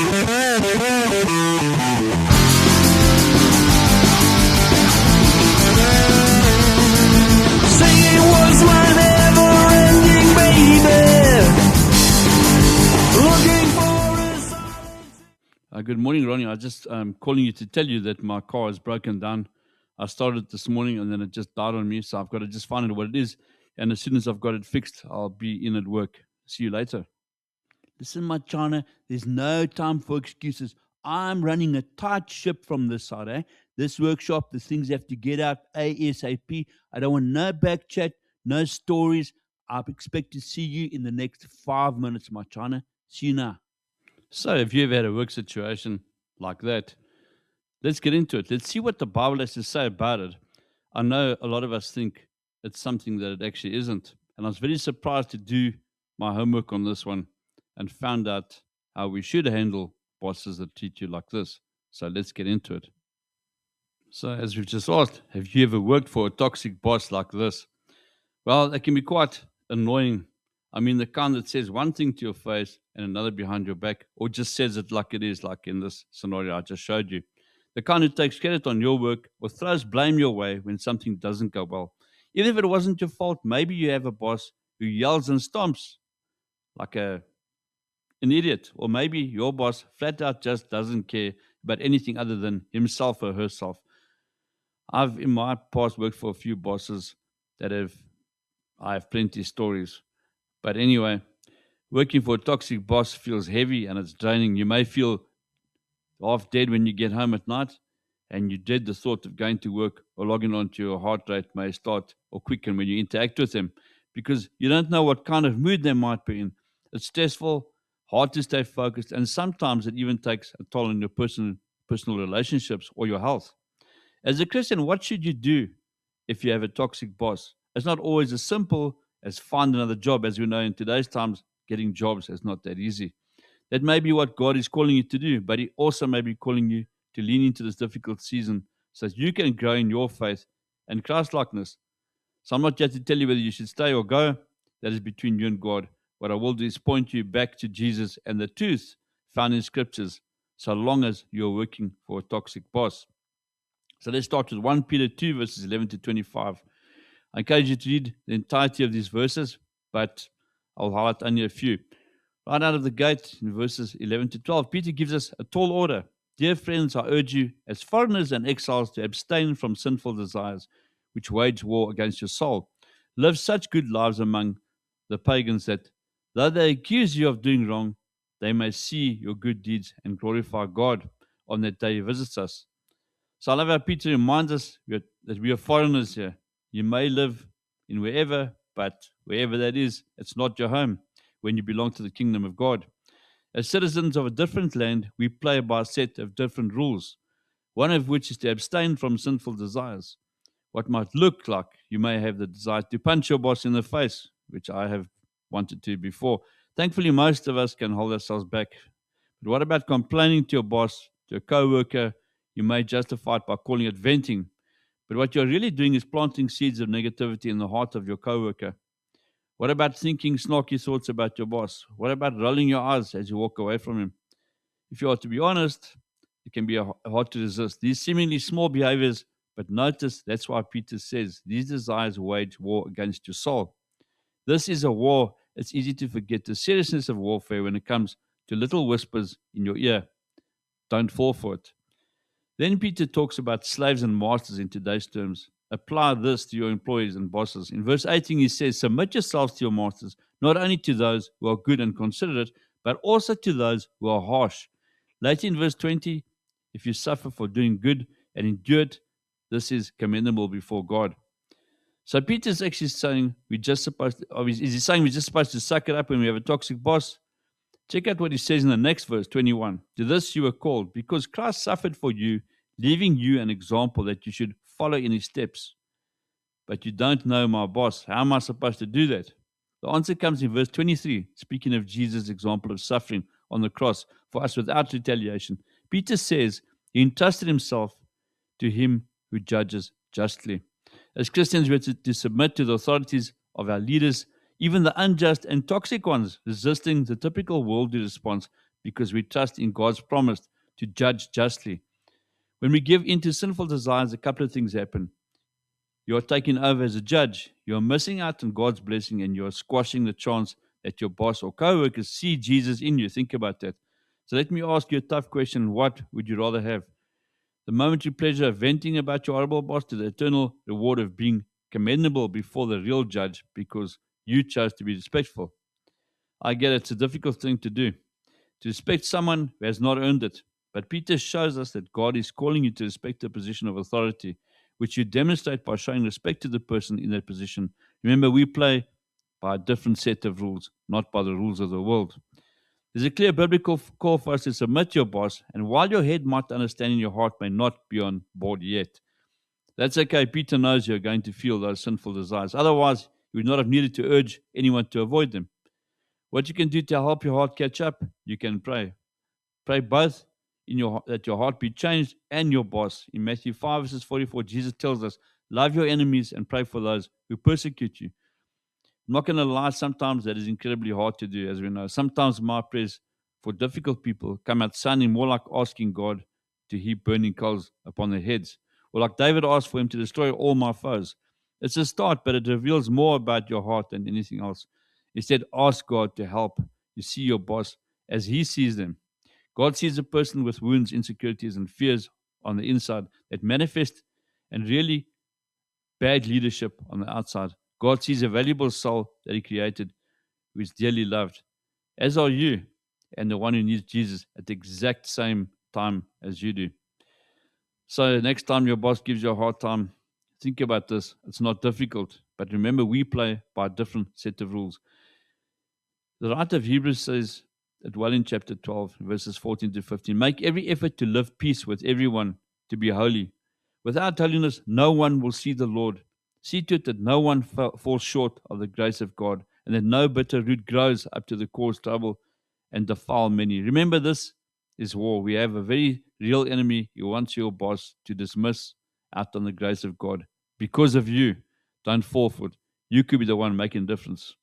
Singing was my never-ending baby. Looking for a silence. Good morning, Ronnie. I just calling you to tell you that my car is broken down. I started this morning and then it just died on me, so I've got to just find out what it is. And as soon as I've got it fixed, I'll be in at work. See you later. Listen, my China, there's no time for excuses. I'm running a tight ship from this side, eh? This workshop, the things have to get out ASAP. I don't want no back chat, no stories. I expect to see you in the next 5 minutes, my China. See you now. So, if you've had a work situation like that, let's get into it. Let's see what the Bible has to say about it. I know a lot of us think it's something that it actually isn't. And I was very surprised to do my homework on this one and found out how we should handle bosses that treat you like this. So let's get into it. So as we've just asked, have you ever worked for a toxic boss like this? Well, it can be quite annoying. I mean, the kind that says one thing to your face and another behind your back, or just says it like it is, like in this scenario I just showed you. The kind who takes credit on your work or throws blame your way when something doesn't go well. Even if it wasn't your fault, maybe you have a boss who yells and stomps like an idiot. Or maybe your boss flat out just doesn't care about anything other than himself or herself. I've, in my past, worked for a few bosses that I have plenty of stories. But anyway, working for a toxic boss feels heavy and it's draining. You may feel half dead when you get home at night, and you dread the thought of going to work or logging on to your heart rate may start or quicken when you interact with them, because you don't know what kind of mood they might be in. It's stressful, hard to stay focused, and sometimes it even takes a toll on your personal relationships or your health. As a Christian, what should you do if you have a toxic boss? It's not always as simple as find another job. As we know, in today's times, getting jobs is not that easy. That may be what God is calling you to do, but He also may be calling you to lean into this difficult season so that you can grow in your faith and Christ-likeness. So I'm not here to tell you whether you should stay or go. That is between you and God. What I will do is point you back to Jesus and the truth found in Scriptures, so long as you're working for a toxic boss. So let's start with 1 Peter 2, verses 11 to 25. I encourage you to read the entirety of these verses, but I'll highlight only a few. Right out of the gate, in verses 11 to 12, Peter gives us a tall order. Dear friends, I urge you, as foreigners and exiles, to abstain from sinful desires, which wage war against your soul. Live such good lives among the pagans that, though they accuse you of doing wrong, they may see your good deeds and glorify God on that day He visits us. So I love how Peter reminds us that we are foreigners here. You may live in wherever, but wherever that is, it's not your home when you belong to the kingdom of God. As citizens of a different land, we play by a set of different rules, one of which is to abstain from sinful desires. What might look like you may have the desire to punch your boss in the face, which I have wanted to before. Thankfully, most of us can hold ourselves back. But what about complaining to your boss, to a co-worker? You may justify it by calling it venting. But what you're really doing is planting seeds of negativity in the heart of your co-worker. What about thinking snarky thoughts about your boss? What about rolling your eyes as you walk away from him? If you are to be honest, it can be hard to resist these seemingly small behaviors, but notice that's why Peter says these desires wage war against your soul. This is a war. It's easy to forget the seriousness of warfare when it comes to little whispers in your ear. Don't fall for it. Then Peter talks about slaves and masters in today's terms. Apply this to your employees and bosses. In verse 18, he says, submit yourselves to your masters, not only to those who are good and considerate, but also to those who are harsh. Later in verse 20, if you suffer for doing good and endure it, this is commendable before God. So Peter's actually saying we're just supposed to suck it up when we have a toxic boss? Check out what he says in the next verse, 21. To this you were called, because Christ suffered for you, leaving you an example that you should follow in his steps. But you don't know my boss. How am I supposed to do that? The answer comes in verse 23, speaking of Jesus' example of suffering on the cross for us without retaliation. Peter says he entrusted himself to him who judges justly. As Christians, we are to submit to the authorities of our leaders, even the unjust and toxic ones, resisting the typical worldly response, because we trust in God's promise to judge justly. When we give in to sinful desires, a couple of things happen. You are taken over as a judge. You are missing out on God's blessing, and you are squashing the chance that your boss or co-workers see Jesus in you. Think about that. So let me ask you a tough question. What would you rather have? The momentary pleasure of venting about your horrible boss, to the eternal reward of being commendable before the real judge because you chose to be respectful? I get it's a difficult thing to do, to respect someone who has not earned it. But Peter shows us that God is calling you to respect a position of authority, which you demonstrate by showing respect to the person in that position. Remember, we play by a different set of rules, not by the rules of the world. There's a clear biblical call for us to submit to your boss, and while your head might understand and your heart may not be on board yet, that's okay. Peter knows you're going to feel those sinful desires. Otherwise, you would not have needed to urge anyone to avoid them. What you can do to help your heart catch up, you can pray. Pray both that your heart be changed and your boss. In Matthew 5, verses 44, Jesus tells us, love your enemies and pray for those who persecute you. I'm not going to lie, sometimes that is incredibly hard to do, as we know. Sometimes my prayers for difficult people come out sounding more like asking God to heap burning coals upon their heads, or like David asked for him to destroy all my foes. It's a start, but it reveals more about your heart than anything else. Instead, ask God to help you see your boss as he sees them. God sees a person with wounds, insecurities, and fears on the inside that manifest and really bad leadership on the outside. God sees a valuable soul that he created who is dearly loved, as are you, and the one who needs Jesus at the exact same time as you do. So next time your boss gives you a hard time, think about this. It's not difficult, but remember, we play by a different set of rules. The writer of Hebrews says it well in chapter 12, verses 14 to 15. Make every effort to live peace with everyone, to be holy. Without holiness, no one will see the Lord. See to it that no one falls short of the grace of God, and that no bitter root grows up to the cause trouble and defile many. Remember, this is war. We have a very real enemy who wants your boss to dismiss out on the grace of God. Because of you, don't fall for it. You could be the one making a difference.